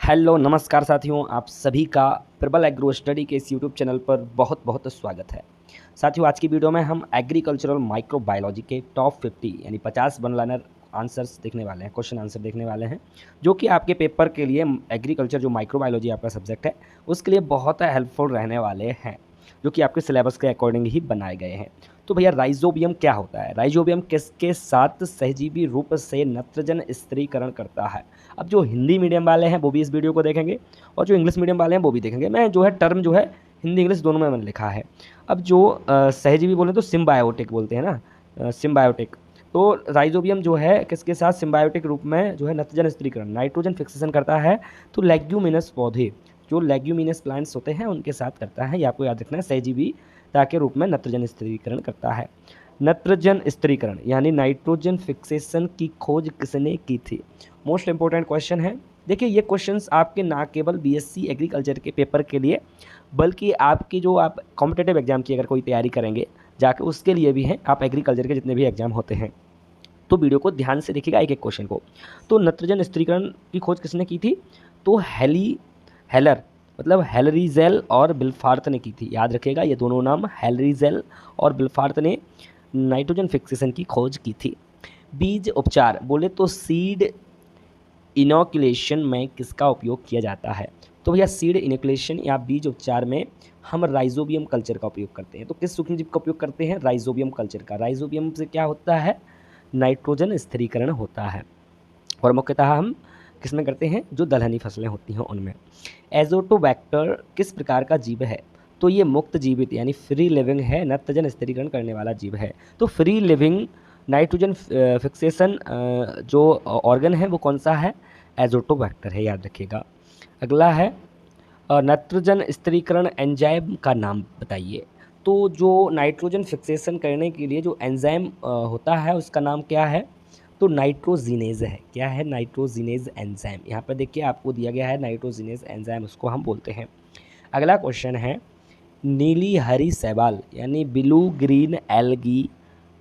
Hello नमस्कार साथियों, आप सभी का प्रबल एग्रो स्टडी के इस यूट्यूब चैनल पर बहुत बहुत स्वागत है। साथियों, आज की वीडियो में हम एग्रीकल्चरल माइक्रोबायोलॉजी के टॉप 50 यानी 50 वन लाइनर आंसर्स देखने वाले हैं, क्वेश्चन आंसर देखने वाले हैं, जो कि आपके पेपर के लिए एग्रीकल्चर जो माइक्रोबायोलॉजी आपका सब्जेक्ट है उसके लिए बहुत हेल्पफुल रहने वाले हैं, जो कि आपके सिलेबस के अकॉर्डिंग ही बनाए गए हैं। तो भैया राइजोबियम क्या होता है? राइजोबियम किसके साथ सहजीवी रूप से नत्रजन स्थिरीकरण करता है? अब जो हिंदी मीडियम वाले हैं वो भी इस वीडियो को देखेंगे और जो इंग्लिश मीडियम वाले हैं वो भी देखेंगे। मैं जो है टर्म जो है हिंदी इंग्लिश दोनों में मैंने लिखा है। अब जो सहजीवी बोले तो सिम्बायोटिक बोलते हैं ना, सिम्बायोटिक। तो राइजोबियम जो है किसके साथ सिम्बायोटिक रूप में जो है नत्रजन स्थिरीकरण नाइट्रोजन फिक्सेशन करता है, तो लेग्यूमिनस पौधे जो लेग्यूमिनस प्लांट्स होते हैं उनके साथ करता है। ये आपको याद रखना है, सहजीविता के रूप में नत्रजन स्थिरीकरण करता है। नत्रजन स्थिरीकरण यानी नाइट्रोजन फिक्सेशन की खोज किसने की थी? मोस्ट इंपॉर्टेंट क्वेश्चन है। देखिए, ये क्वेश्चंस आपके ना केवल बीएससी एग्रीकल्चर के पेपर के लिए बल्कि आपकी जो आप कॉम्पिटेटिव एग्जाम की अगर कोई तैयारी करेंगे जाकर उसके लिए भी हैं। आप एग्रीकल्चर के जितने भी एग्जाम होते हैं तो वीडियो को ध्यान से देखिएगा एक एक क्वेश्चन को। तो नत्रजन स्थिरीकरण की खोज किसने की थी? तो हेलर मतलब हेलरीजेल और बिल्फार्थ ने की थी। याद रखिएगा, ये दोनों नाम हेलरीजेल और बिल्फार्थ ने नाइट्रोजन फिक्सेशन की खोज की थी। बीज उपचार बोले तो सीड इनोकुलेशन में किसका उपयोग किया जाता है? तो भैया सीड इनोकुलेशन या बीज उपचार में हम राइजोबियम कल्चर का उपयोग करते हैं। तो किस सूक्ष्मजीव का उपयोग करते हैं? राइजोबियम कल्चर का। राइजोबियम से क्या होता है? नाइट्रोजन स्थिरीकरण होता है। और मुख्यतः हम किसमें करते हैं? जो दलहनी फसलें होती हैं उनमें। एजोटोबैक्टर किस प्रकार का जीव है? तो ये मुक्त जीवित यानी फ्री लिविंग है, नत्रजन स्थिरीकरण करने वाला जीव है। तो फ्री लिविंग नाइट्रोजन फिक्सेशन जो ऑर्गन है वो कौन सा है? एजोटोबैक्टर है, याद रखिएगा। अगला है नाइट्रोजन स्थिरीकरण एंजाइम का नाम बताइए। तो जो नाइट्रोजन फिक्सेशन करने के लिए जो एंजाइम होता है उसका नाम क्या है? तो नाइट्रोजिनेज है। क्या है? Nitrogenase enzyme. यहाँ पर देखिए आपको दिया गया है नाइट्रोजिनेज एंजाइम, उसको हम बोलते हैं। अगला क्वेश्चन है नीली हरी शैवाल यानी ब्लू ग्रीन एल्गी,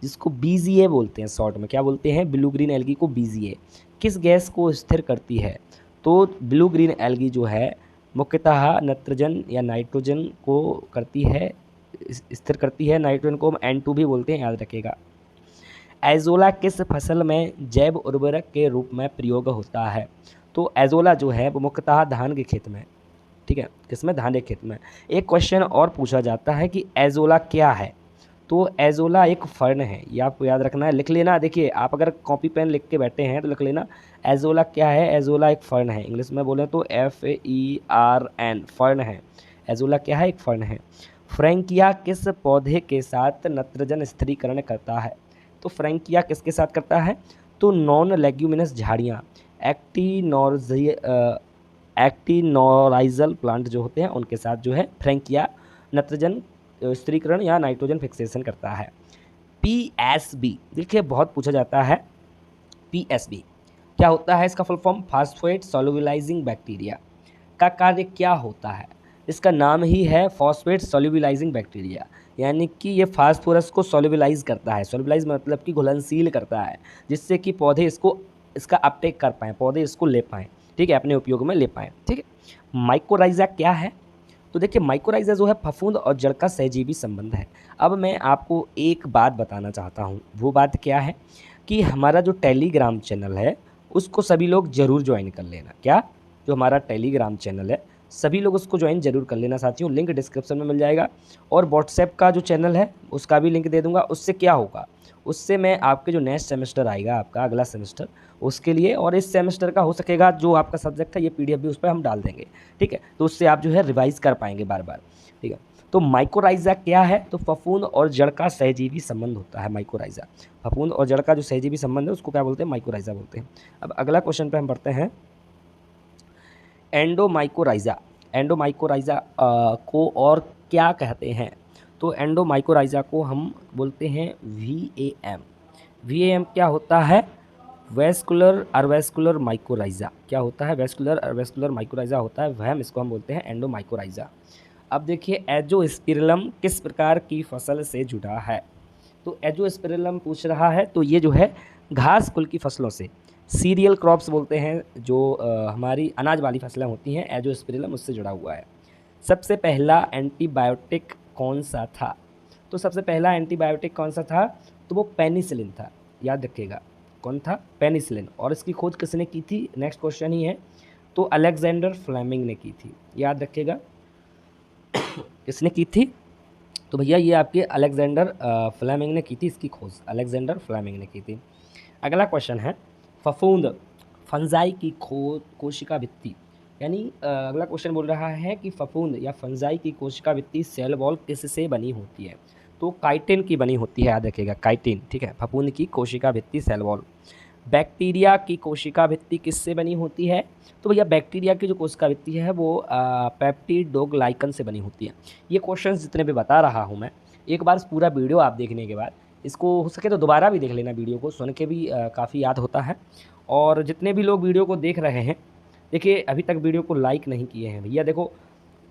जिसको बीजीए बोलते हैं शॉर्ट में। क्या बोलते हैं? ब्लू ग्रीन एल्गी को बीजीए किस गैस को स्थिर करती है? तो ब्लू ग्रीन एल्गी जो है मुख्यतः नत्रजन या नाइट्रोजन को करती है, स्थिर करती है। नाइट्रोजन को हम N2 भी बोलते हैं, याद रखिएगा। एजोला किस फसल में जैव उर्वरक के रूप में प्रयोग होता है? तो एजोला जो है वो मुख्यतः धान के खेत में, ठीक है, किसमें? धान के खेत में। एक क्वेश्चन और पूछा जाता है कि एजोला क्या है? तो एजोला एक फर्न है, ये आपको याद रखना है, लिख लेना। देखिए, आप अगर कॉपी पेन लिख के बैठे हैं तो लिख लेना एजोला क्या है। एजोला एक फर्न है, इंग्लिश में बोलें तो FERN, फर्न है। एजोला क्या है? एक फर्न है। फ्रैंकिया किस पौधे के साथ नत्रजन स्थिरीकरण करता है? तो फ्रैंकिया किसके साथ करता है? तो नॉन लेग्यूमिनस झाड़ियाँ, एक्टिनोराइजल प्लांट जो होते हैं उनके साथ जो है फ्रैंकिया नत्रजन स्थिरीकरण या नाइट्रोजन फिक्सेशन करता है। PSB देखिए बहुत पूछा जाता है। PSB क्या होता है? इसका फुल फॉर्म फास्फेट सोल्यूबिलाइजिंग बैक्टीरिया का कार्य क्या होता है? इसका नाम ही है फॉस्फेट सोल्यूबिलाइजिंग बैक्टीरिया, यानी कि ये फास्फोरस को सोल्यूबिलाइज करता है। सोल्यूबिलाइज मतलब कि घुलनशील करता है, जिससे कि पौधे इसका अपटेक कर पाएँ, पौधे इसको ले पाएँ, ठीक है, अपने उपयोग में ले पाएँ, ठीक है। माइकोराइजा क्या है? तो देखिए माइकोराइजा जो है फफूंद और जड़ का सहजीवी संबंध है। अब मैं आपको एक बात बताना चाहता हूँ, वो बात क्या है कि हमारा जो टेलीग्राम चैनल है उसको सभी लोग ज़रूर ज्वाइन कर लेना। क्या? जो हमारा टेलीग्राम चैनल है सभी लोग उसको ज्वाइन जरूर कर लेना साथियों, लिंक डिस्क्रिप्शन में मिल जाएगा। और व्हाट्सएप का जो चैनल है उसका भी लिंक दे दूंगा। उससे क्या होगा? उससे मैं आपके जो नेक्स्ट सेमेस्टर आएगा, आपका अगला सेमेस्टर, उसके लिए और इस सेमेस्टर का हो सकेगा जो आपका सब्जेक्ट है ये PDF भी उस पर हम डाल देंगे, ठीक है। तो उससे आप जो है रिवाइज कर पाएंगे बार बार, ठीक है। तो माइकोराइजा क्या है? तो फफूंद और जड़ का सहजीवी संबंध होता है माइकोराइजा। फफूंद और जड़ का जो सहजीवी संबंध है उसको क्या बोलते हैं? माइकोराइजा बोलते हैं। अब अगला क्वेश्चन पे हम बढ़ते हैं। एंडोमाइकोराइजा, एंडोमाइकोराइजा को और क्या कहते हैं? तो एंडोमाइकोराइजा को हम बोलते हैं VAM। VAM क्या होता है? Vesicular arbuscular mycorrhiza. क्या होता है? वेस्कुलर अर्वेस्कुलर माइकोराइजा होता है, वह इसको हम बोलते हैं एंडोमाइकोराइजा। अब देखिए एजोस्पिरिलम किस प्रकार की फसल से जुड़ा है? तो एजोस्पिरिलम पूछ रहा है, तो ये जो है घास कुल की फसलों से, सीरियल क्रॉप्स बोलते हैं, जो हमारी अनाज वाली फसलें होती हैं, एजोस्पिरिलम उससे जुड़ा हुआ है। सबसे पहला एंटीबायोटिक कौन सा था? तो सबसे पहला एंटीबायोटिक कौन सा था? तो वो पेनिसिलिन था, याद रखिएगा। कौन था? पेनिसिलिन। और इसकी खोज किसने की थी? नेक्स्ट क्वेश्चन ही है। तो अलेक्जेंडर फ्लेमिंग ने की थी, याद रखिएगा। किसने की थी? तो भैया ये आपके अलेक्जेंडर फ्लेमिंग ने की थी इसकी खोज, अलेक्जेंडर फ्लेमिंग ने की थी। अगला क्वेश्चन है फफूंद फंजाई की कोशिका भित्ति, यानी अगला क्वेश्चन बोल रहा है कि फफूंद या फंजाई की कोशिका भित्ति सेल वॉल किससे बनी होती है? तो काइटिन की बनी होती है, याद रखिएगा, काइटिन। ठीक है, फफूंद की कोशिका भित्ति सेल वॉल। बैक्टीरिया की कोशिका भित्ति किससे बनी होती है? तो भैया बैक्टीरिया की जो कोशिका भित्ति है वो पेप्टिडोग्लाइकन से बनी होती है। ये क्वेश्चंस जितने भी बता रहा हूँ मैं, एक बार पूरा वीडियो आप देखने के बाद इसको हो सके तो दोबारा भी देख लेना, वीडियो को सुन के भी काफ़ी याद होता है। और जितने भी लोग वीडियो को देख रहे हैं, देखिए अभी तक वीडियो को लाइक नहीं किए हैं भैया, देखो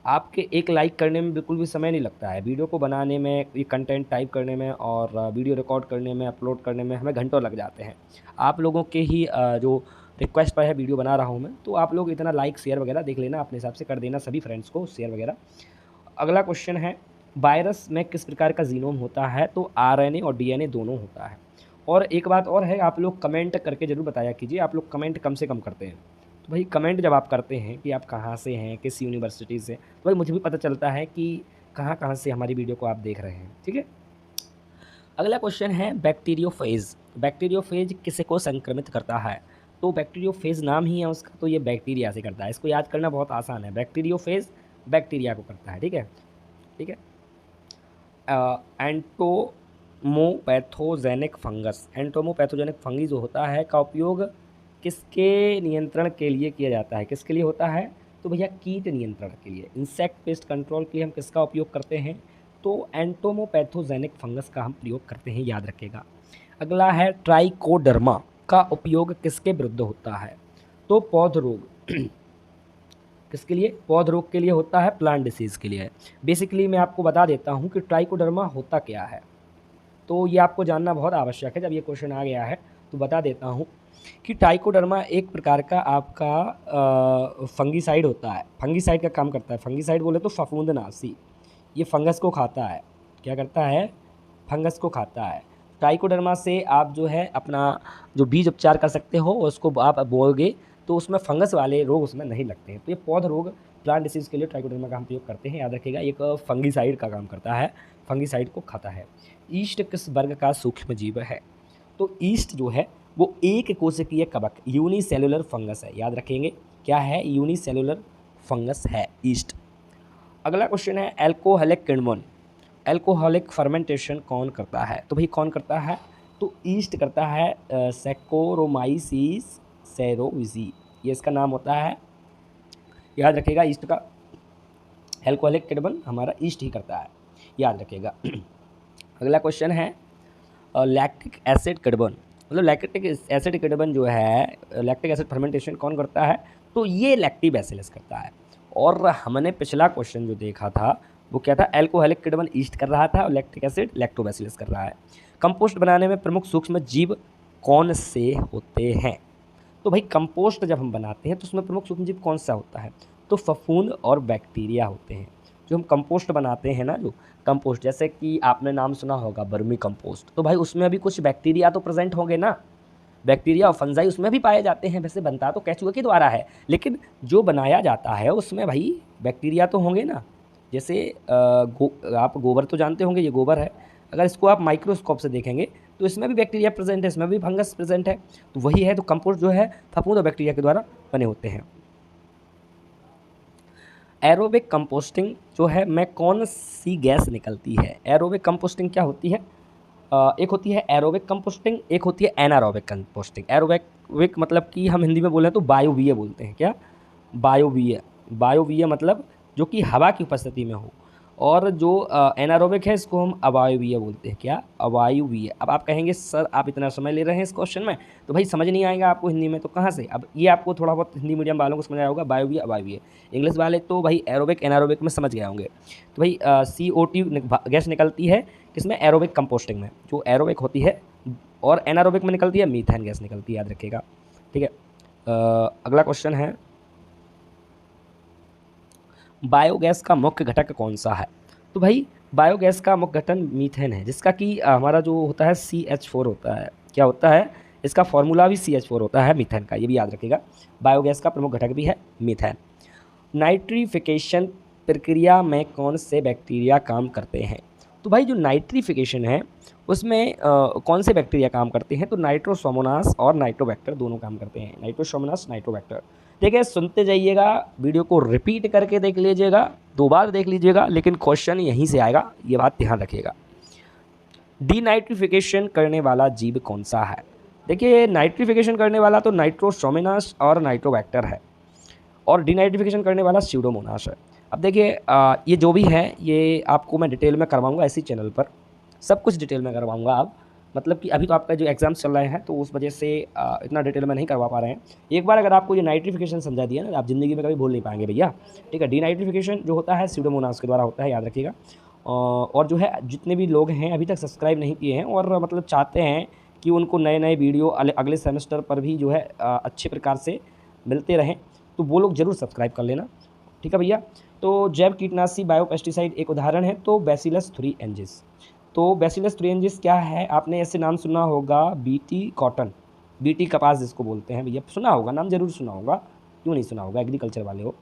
आपके एक लाइक करने में बिल्कुल भी समय नहीं लगता है। वीडियो को बनाने में, ये कंटेंट टाइप करने में और वीडियो रिकॉर्ड करने में, अपलोड करने में हमें घंटों लग जाते हैं। आप लोगों के ही जो रिक्वेस्ट पर है वीडियो बना रहा हूँ मैं, तो आप लोग इतना लाइक शेयर वगैरह देख लेना, अपने हिसाब से कर देना सभी फ्रेंड्स को शेयर वगैरह। अगला क्वेश्चन है वायरस में किस प्रकार का जीनोम होता है? तो आरएनए और डीएनए दोनों होता है। और एक बात और है, आप लोग कमेंट करके ज़रूर बताया कीजिए, आप लोग कमेंट कम से कम करते हैं। तो भाई कमेंट जब आप करते हैं कि आप कहाँ से हैं, किस यूनिवर्सिटी से, तो भाई मुझे भी पता चलता है कि कहाँ कहाँ से हमारी वीडियो को आप देख रहे हैं। ठीक है, अगला क्वेश्चन है बैक्टीरियोफेज। बैक्टीरियोफेज किसे को संक्रमित करता है? तो बैक्टीरियोफेज नाम ही है उसका, तो ये बैक्टीरिया से करता है। इसको याद करना बहुत आसान है, बैक्टीरियोफेज बैक्टीरिया को करता है। ठीक है, ठीक है। एंटोमोपैथोजेनिक फंगस, एंटोमोपैथोजेनिक फंगी जो होता है का उपयोग किसके नियंत्रण के लिए किया जाता है? किसके लिए होता है? तो भैया कीट नियंत्रण के लिए, इंसेक्ट पेस्ट कंट्रोल के लिए हम किसका उपयोग करते हैं? तो एंटोमोपैथोजेनिक फंगस का हम प्रयोग करते हैं, याद रखिएगा। अगला है ट्राइकोडर्मा का उपयोग किसके विरुद्ध होता है? तो पौध रोग किसके लिए? पौध रोग के लिए होता है, प्लांट डिसीज़ के लिए। बेसिकली मैं आपको बता देता हूँ कि ट्राइकोडर्मा होता क्या है, तो ये आपको जानना बहुत आवश्यक है। जब ये क्वेश्चन आ गया है तो बता देता हूँ कि ट्राइकोडर्मा एक प्रकार का आपका फंगीसाइड होता है, फंगीसाइड का काम करता है। फंगीसाइड बोले तो फफूंदनाशी, ये फंगस को खाता है। क्या करता है? फंगस को खाता है। ट्राइकोडर्मा से आप जो है अपना जो बीज उपचार कर सकते हो, उसको आप बोओगे तो उसमें फंगस वाले रोग उसमें नहीं लगते हैं। तो ये पौध रोग, प्लांट डिसीज़ के लिए ट्राइकोडर्मा का हम प्रयोग करते हैं, याद रखिएगा। एक फंगीसाइड का काम करता है, फंगीसाइड को खाता है। ईस्ट किस वर्ग का सूक्ष्म जीव है? तो ईस्ट जो है वो एक कोशिकीय कवक यूनिसेलुलर फंगस है, याद रखेंगे। क्या है? यूनिसेलुलर फंगस है ईस्ट। अगला क्वेश्चन है एल्कोहलिक किण्वन, एल्कोहलिक फर्मेंटेशन कौन करता है? तो भाई कौन करता है? तो ईस्ट करता है, सैक्रोमाइसिस सेरोविजी, ये इसका नाम होता है, याद रखिएगा। ईस्ट का एल्कोहलिक किण्वन हमारा ईस्ट ही करता है, याद रखिएगा। अगला क्वेश्चन है लैक्टिक एसिड किण्वन, मतलब लैक्टिक एसिड किण्वन जो है, लैक्टिक एसिड फर्मेंटेशन कौन करता है? तो ये लैक्टोबैसिलस करता है। और हमने पिछला क्वेश्चन जो देखा था वो क्या था? एल्कोहलिक किण्वन ईस्ट कर रहा था और लैक्टिक एसिड लैक्टोबैसिलस कर रहा है। कंपोस्ट बनाने में प्रमुख सूक्ष्म जीव कौन से होते हैं? तो भाई कंपोस्ट जब हम बनाते हैं तो उसमें प्रमुख सूक्ष्म जीव कौन सा होता है? तो फफूंद और बैक्टीरिया होते हैं। जो हम कंपोस्ट बनाते हैं ना, जो कंपोस्ट, जैसे कि आपने नाम सुना होगा वर्मी कंपोस्ट, तो भाई उसमें भी कुछ बैक्टीरिया तो प्रेजेंट होंगे ना, बैक्टीरिया और फंजाई उसमें भी पाए जाते हैं। वैसे बनता तो केचुए के द्वारा है, लेकिन जो बनाया जाता है उसमें भाई बैक्टीरिया तो होंगे ना। जैसे आप गोबर तो जानते होंगे, ये गोबर है, अगर इसको आप माइक्रोस्कोप से देखेंगे तो इसमें भी बैक्टीरिया प्रेजेंट है, इसमें भी फंगस प्रेजेंट है, तो वही है। तो कंपोस्ट जो है फफूंद और बैक्टीरिया के द्वारा बने होते हैं। एरोबिक कंपोस्टिंग जो है में कौन सी गैस निकलती है? एरोबिक कंपोस्टिंग क्या होती है? एक होती है एरोबिक कंपोस्टिंग, एक होती है एनारोबिक कंपोस्टिंग। एरोबिक मतलब कि हम हिंदी में बोलें तो वायवीय बोलते हैं। क्या? वायवीय, वायवीय मतलब जो कि हवा की उपस्थिति में हो। और जो एनारोबिक है इसको हम अवायवीय बोलते हैं। क्या? अवायवीय। अब आप कहेंगे सर आप इतना समय ले रहे हैं इस क्वेश्चन में, तो भाई समझ नहीं आएगा आपको हिंदी में तो कहाँ से? अब ये आपको थोड़ा बहुत हिंदी मीडियम वालों को समझ आया होगा, वायवीय अवायवीय। इंग्लिश वाले तो भाई एरोबिक एनारोबिक में समझ गए होंगे। तो भाई CO2 गैस निकलती है किसमें? एरोबिक कंपोस्टिंग में। जो एरोबिक होती है, और एनारोबिक में निकलती है मीथेन गैस निकलती है, याद रखिएगा। ठीक है। अगला क्वेश्चन है, बायोगैस का मुख्य घटक कौन सा है? तो भाई बायोगैस का मुख्य घटक मीथेन है, जिसका कि हमारा जो होता है CH4 होता है। क्या होता है? इसका फॉर्मूला भी CH4 होता है मीथेन का, ये भी याद रखिएगा। बायोगैस का प्रमुख घटक भी है मीथेन। नाइट्रिफिकेशन प्रक्रिया में कौन से बैक्टीरिया काम करते हैं? तो भाई जो नाइट्रिफिकेशन है उसमें कौन से बैक्टीरिया काम करते हैं? तो नाइट्रोसोमोनास और नाइट्रोबैक्टर दोनों काम करते हैं। Nitrosomonas, Nitrobacter. ठीक है, सुनते जाइएगा, वीडियो को रिपीट करके देख लीजिएगा, 2 बार देख लीजिएगा, लेकिन क्वेश्चन यहीं से आएगा, ये बात ध्यान रखिएगा। डीनाइट्रिफिकेशन करने वाला जीव कौन सा है? देखिए, नाइट्रिफिकेशन करने वाला तो नाइट्रोसोमोनास और नाइट्रोबैक्टर है, और डीनाइट्रिफिकेशन करने वाला स्यूडोमोनास है। अब देखिए, ये जो भी है ये आपको मैं डिटेल में करवाऊंगा इसी चैनल पर, सब कुछ डिटेल में करवाऊंगा। आप मतलब कि अभी तो आपका जो एग्ज़ाम्स चल रहे हैं तो उस वजह से इतना डिटेल में नहीं करवा पा रहे हैं। एक बार अगर आपको ये नाइट्रिफिकेशन समझा दिया ना, आप ज़िंदगी में कभी भूल नहीं पाएंगे भैया। ठीक है, डीनाइट्रिफिकेशन जो होता है स्यूडोमोनास के द्वारा होता है, याद रखिएगा। और जो है जितने भी लोग हैं अभी तक सब्सक्राइब नहीं किए हैं और मतलब चाहते हैं कि उनको नए नए वीडियो अगले सेमेस्टर पर भी जो है अच्छे प्रकार से मिलते रहें, तो वो लोग ज़रूर सब्सक्राइब कर लेना। ठीक है भैया। तो जैव कीटनाशी बायोपेस्टिसाइड एक उदाहरण है, तो बैसिलस थ्यूरिएंसिस। तो बैसिलस थ्यूरिएंसिस क्या है? आपने ऐसे नाम सुना होगा, बीटी कॉटन, बीटी कपास जिसको बोलते हैं भैया, सुना होगा नाम, ज़रूर सुना होगा, क्यों नहीं सुना होगा, एग्रीकल्चर वाले हो,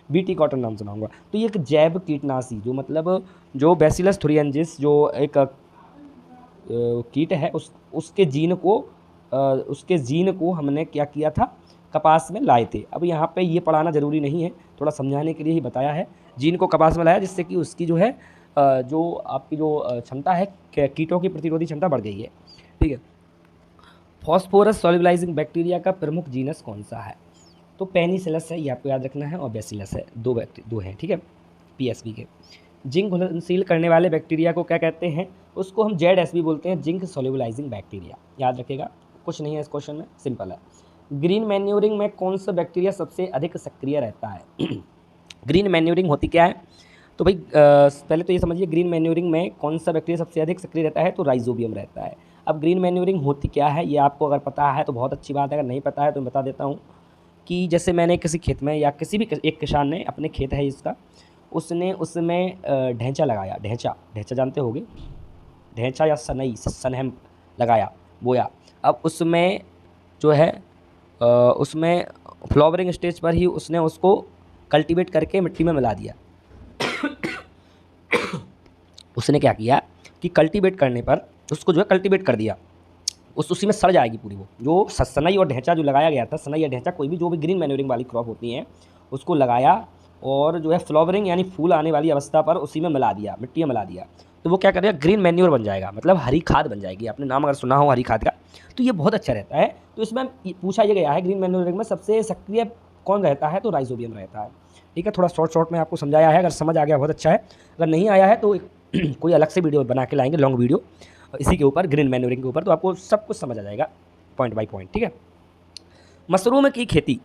बीटी कॉटन नाम सुना होगा। तो ये एक जैव कीटनाशी जो मतलब जो बैसिलस थ्यूरिएंसिस जो एक कीट है उसके जीन को हमने क्या किया था, कपास में लाए थे। अब यहाँ पे ये पढ़ाना ज़रूरी नहीं है, थोड़ा समझाने के लिए ही बताया है। जीन को कपास में लाया जिससे कि उसकी जो है जो आपकी जो क्षमता है कीटों की प्रतिरोधी क्षमता बढ़ गई है। ठीक है। फॉस्फोरस सॉल्युबलाइजिंग बैक्टीरिया का प्रमुख जीनस कौन सा है? तो पेनिसिलस है, ये आपको याद रखना है, और बैसिलस है, दो हैं। ठीक है, PSB के। जिंक घुलनशील करने वाले बैक्टीरिया को क्या कहते हैं? उसको हम ZSB बोलते हैं, जिंक सोल्युबलाइजिंग बैक्टीरिया। याद रखिएगा, कुछ नहीं है इस क्वेश्चन में, सिंपल है। ग्रीन मैन्यूरिंग में कौन सा बैक्टीरिया सबसे अधिक सक्रिय रहता है? ग्रीन मैन्यूरिंग होती क्या है? तो भाई पहले तो ये समझिए, ग्रीन मैन्यूरिंग में कौन सा बैक्टीरिया सबसे अधिक सक्रिय रहता है? तो राइजोबियम रहता है। अब ग्रीन मैन्यूरिंग होती क्या है, ये आपको अगर पता है तो बहुत अच्छी बात है, अगर नहीं पता है तो मैं बता देता हूँ कि जैसे मैंने किसी खेत में या किसी भी एक किसान ने अपने खेत है इसका, उसने उसमें ढैंचा लगाया, ढैंचा जानते होगे, ढैंचा या सनहम लगाया, बोया। अब उसमें जो है उसमें फ्लावरिंग स्टेज पर ही उसने उसको कल्टीवेट करके मिट्टी में मिला दिया। उसने क्या किया कि कल्टीवेट करने पर उसको जो है कल्टीवेट कर दिया, उसी में सड़ जाएगी पूरी वो जो सनई और ढैंचा जो लगाया गया था, सनई या ढैंचा कोई भी जो भी ग्रीन मैन्यूरिंग वाली क्रॉप होती हैं उसको लगाया, और जो है फ्लावरिंग यानी फूल आने वाली अवस्था पर उसी में मिला दिया, मिट्टी में मिला दिया, तो वो क्या करेगा, ग्रीन मैन्योर बन जाएगा, मतलब हरी खाद बन जाएगी। आपने नाम अगर सुना हो हरी खाद का, तो ये बहुत अच्छा रहता है। तो इसमें पूछा ये गया है ग्रीन मैन्योरिंग में सबसे सक्रिय कौन रहता है? तो राइजोबियम रहता है। ठीक है, थोड़ा शॉर्ट में आपको समझाया है, अगर समझ आ गया बहुत अच्छा है, अगर नहीं आया है तो कोई अलग से वीडियो बना के लाएंगे, लॉन्ग वीडियो इसी के ऊपर, ग्रीन मैन्योरिंग के ऊपर, तो आपको सब कुछ समझ आ जाएगा पॉइंट बाय पॉइंट। ठीक है। मशरूम की खेती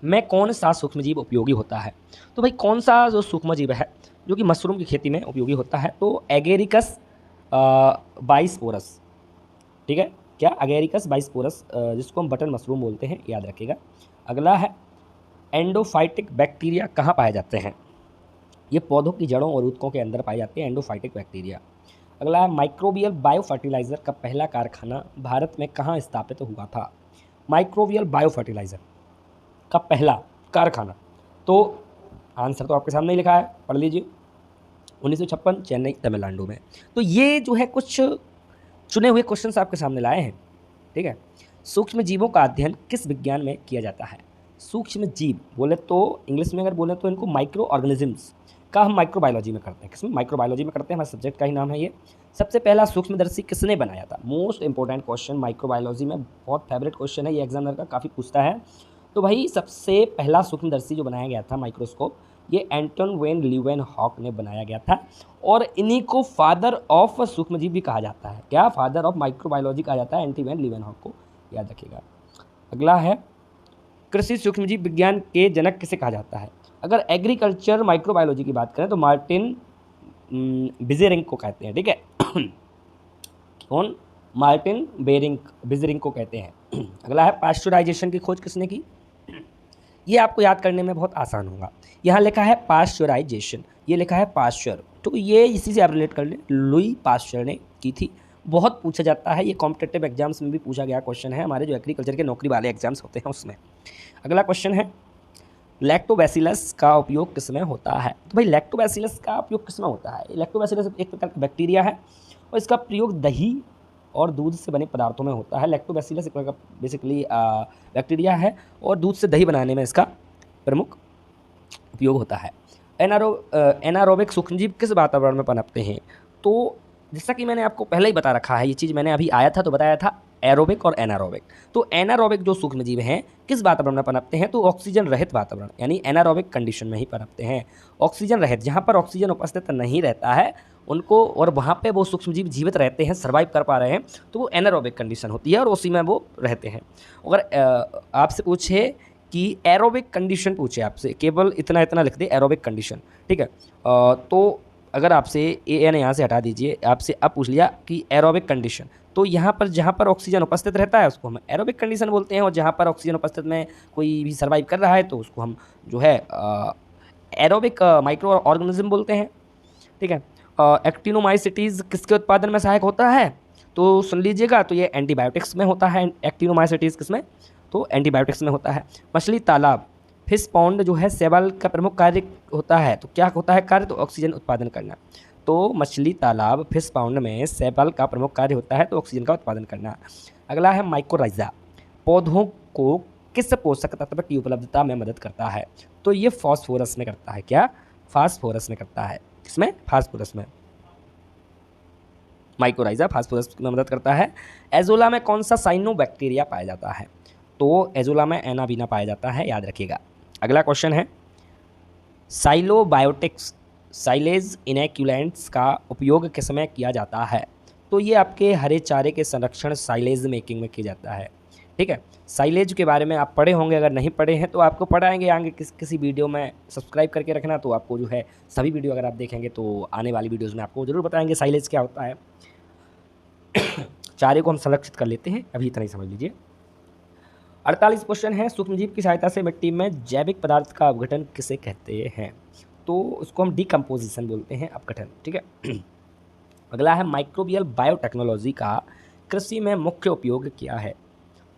में कौन सा सूक्ष्मजीव उपयोगी होता है? तो भाई कौन सा जो सूक्ष्मजीव है जो कि मशरूम की खेती में उपयोगी होता है? तो एगेरिकस बाइस्पोरस। ठीक है, क्या? एगेरिकस बाइस्पोरस, जिसको हम बटन मशरूम बोलते हैं, याद रखिएगा। अगला है, एंडोफाइटिक बैक्टीरिया कहाँ पाए जाते हैं? ये पौधों की जड़ों और ऊतकों के अंदर पाए जाते हैं एंडोफाइटिक बैक्टीरिया। अगला है, माइक्रोबियल बायो फर्टिलाइज़र का पहला कारखाना भारत में कहाँ स्थापित हुआ था? माइक्रोबियल बायो फर्टिलाइज़र का पहला कारखाना, तो आंसर तो आपके सामने ही लिखा है, पढ़ लीजिए, 1956, चेन्नई, तमिलनाडु में। तो ये जो है कुछ चुने हुए क्वेश्चंस आपके सामने लाए हैं। ठीक है। सूक्ष्म जीवों का अध्ययन किस विज्ञान में किया जाता है? सूक्ष्म जीव बोले तो इंग्लिश में अगर बोले तो इनको माइक्रो ऑर्गेनिजम्स का हम माइक्रोबायोलॉजी में करते हैं। किसमें? माइक्रोबायोलॉजी में करते हैं, हमारे सब्जेक्ट का ही नाम है ये। सबसे पहला सूक्ष्मदर्शी किसने बनाया था? मोस्ट इंपॉर्टेंट क्वेश्चन माइक्रोबायोलॉजी में, बहुत फेवरेट क्वेश्चन है ये, एग्जामिनर का काफ़ी पूछता है। तो भाई सबसे पहला सूक्ष्मदर्शी जो बनाया गया था, माइक्रोस्कोप, ये एंटन वेन लीवेनहॉक ने बनाया गया था, और इन्हीं को फादर ऑफ सूक्ष्मजीव भी कहा जाता है। क्या? फादर ऑफ माइक्रोबायोलॉजी कहा जाता है एंटन वेन लीवेनहॉक को, याद रखिएगा। अगला है, कृषि सूक्ष्मजीव विज्ञान के जनक किसे कहा जाता है? अगर एग्रीकल्चर माइक्रोबायोलॉजी की बात करें तो मार्टिन बिजेरिंग को कहते हैं। ठीक है। कौन? मार्टिन बिजरिंग को कहते हैं। अगला है पाश्चराइजेशन की खोज किसने की? ये आपको याद करने में बहुत आसान होगा। यहाँ लिखा है पाश्चराइजेशन, ये लिखा है पाश्चर, तो ये इसी से आप रिलेट कर लें, लुई पाश्चर ने की थी। बहुत पूछा जाता है, ये कॉम्पिटेटिव एग्जाम्स में भी पूछा गया क्वेश्चन है, हमारे जो एग्रीकल्चर के नौकरी वाले एग्जाम्स होते हैं उसमें। अगला क्वेश्चन है लैक्टोबैसिलस का उपयोग किसमें होता है? तो भाई लैक्टोबैसिलस का उपयोग किसमें होता है? लैक्टोबैसिलस एक प्रकार का बैक्टीरिया है और इसका प्रयोग दही और दूध से बने पदार्थों में होता है। लैक्टोबैसिलस एक प्रकार का बेसिकली बैक्टीरिया है और दूध से दही बनाने में इसका प्रमुख उपयोग होता है। एनारोबिक सूक्ष्मजीव किस वातावरण में पनपते हैं? तो जैसा कि मैंने आपको पहले ही बता रखा है, ये चीज़ मैंने अभी आया था तो बताया था, एरोबिक और एनारोबिक। तो एनारोबिक जो सूक्ष्मजीव हैं किस वातावरण में पनपते हैं? तो ऑक्सीजन रहित वातावरण यानी एनारोबिक कंडीशन में ही पनपते हैं। ऑक्सीजन रहित, जहाँ पर ऑक्सीजन उपस्थित नहीं रहता है उनको, और वहाँ पे वो सूक्ष्मजीव जीवित रहते हैं, सर्वाइव कर पा रहे हैं, तो वो एनारोबिक कंडीशन होती है और उसी में वो रहते हैं। अगर आपसे पूछे कि एरोबिक कंडीशन पूछे आपसे, केवल इतना इतना लिख दे एरोबिक कंडीशन, ठीक है, तो अगर आपसे ए एन यहाँ से हटा दीजिए, आपसे अब पूछ लिया कि एरोबिक कंडीशन, तो यहाँ पर जहाँ पर ऑक्सीजन उपस्थित रहता है उसको हम एरोबिक कंडीशन बोलते हैं, और जहाँ पर ऑक्सीजन उपस्थित में कोई भी सर्वाइव कर रहा है तो उसको हम जो है एरोबिक माइक्रो ऑर्गेनिज्म बोलते हैं, ठीक है। एक्टिनोमाइसिटीज़ किसके उत्पादन में सहायक होता है? तो सुन लीजिएगा, तो ये एंटीबायोटिक्स में होता है। एक्टिनोमाइसिटीज़ किसमें? तो एंटीबायोटिक्स में होता है। मछली तालाब, फिश पॉन्ड जो है शैवाल का प्रमुख कार्य होता है, तो क्या होता है कार्य? तो ऑक्सीजन उत्पादन करना। तो मछली तालाब, फिश पॉन्ड में शैवाल का प्रमुख कार्य होता है तो ऑक्सीजन का उत्पादन करना। अगला है माइकोराइजा, पौधों को किस पोषक तत्व की उपलब्धता में मदद करता है? तो ये फास्फोरस में करता है। क्या? फास्फोरस में करता है। किसमें? फास्फोरस में। माइकोराइजा फास्फोरस में मदद करता है। एजोला में कौन सा साइनोबैक्टीरिया पाया जाता है? तो एजोला में एनाबीना पाया जाता है, याद रखिएगा। अगला क्वेश्चन है साइलोबायोटिक्स, साइलेज इनेक्युलेंट्स का उपयोग किस में किया जाता है? तो ये आपके हरे चारे के संरक्षण साइलेज मेकिंग में किया जाता है, ठीक है। साइलेज के बारे में आप पढ़े होंगे, अगर नहीं पढ़े हैं तो आपको पढ़ाएंगे आगे किसी वीडियो में, सब्सक्राइब करके रखना, तो आपको जो है सभी वीडियो अगर आप देखेंगे तो आने वाली वीडियोज़ में आपको ज़रूर बताएंगे साइलेज क्या होता है। चारे को हम संरक्षित कर लेते हैं, अभी इतना ही समझ लीजिए। 48 क्वेश्चन है सूक्ष्मजीव की सहायता से मिट्टी में जैविक पदार्थ का अपघटन किसे कहते हैं? तो उसको हम डिकम्पोजिशन बोलते हैं, अपघटन, ठीक है। अगला है माइक्रोबियल बायोटेक्नोलॉजी का कृषि में मुख्य उपयोग क्या है?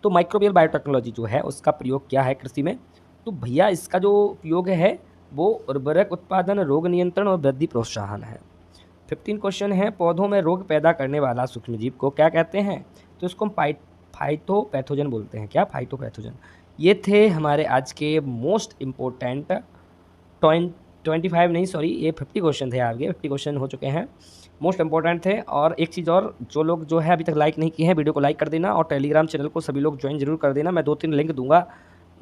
तो माइक्रोबियल बायोटेक्नोलॉजी जो है उसका प्रयोग क्या है कृषि में? तो भैया इसका जो उपयोग है वो उर्वरक उत्पादन, रोग नियंत्रण और वृद्धि प्रोत्साहन है। 15 क्वेश्चन है पौधों में रोग पैदा करने वाला सूक्ष्मजीव को क्या कहते हैं? तो इसको हम फाइटोपैथोजन बोलते हैं। क्या? फाइटोपैथोजन। ये थे हमारे आज के मोस्ट इम्पोर्टेंट 25 नहीं सॉरी, ये 50 क्वेश्चन थे आपके, 50 क्वेश्चन हो चुके हैं, मोस्ट इंपॉर्टेंट थे। और एक चीज़ और, जो लोग जो है अभी तक लाइक नहीं किए हैं वीडियो को लाइक कर देना, और टेलीग्राम चैनल को सभी लोग ज्वाइन जरूर कर देना। मैं 2-3 लिंक दूंगा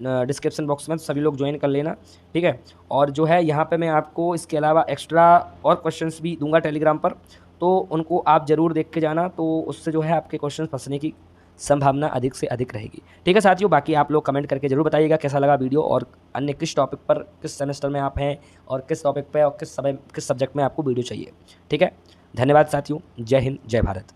डिस्क्रिप्शन बॉक्स में, सभी लोग ज्वाइन कर लेना, ठीक है। और जो है यहाँ पे मैं आपको इसके अलावा एक्स्ट्रा और क्वेश्चंस भी दूंगा टेलीग्राम पर, तो उनको आप ज़रूर देख के जाना, तो उससे जो है आपके क्वेश्चन फंसने की संभावना अधिक से अधिक रहेगी, ठीक है साथियों। बाकी आप लोग कमेंट करके जरूर बताइएगा कैसा लगा वीडियो, और अन्य किस टॉपिक पर, किस सेमेस्टर में आप हैं, और किस टॉपिक पे और किस सब्जेक्ट में आपको वीडियो चाहिए, ठीक है। धन्यवाद साथियों, जय हिंद, जय भारत।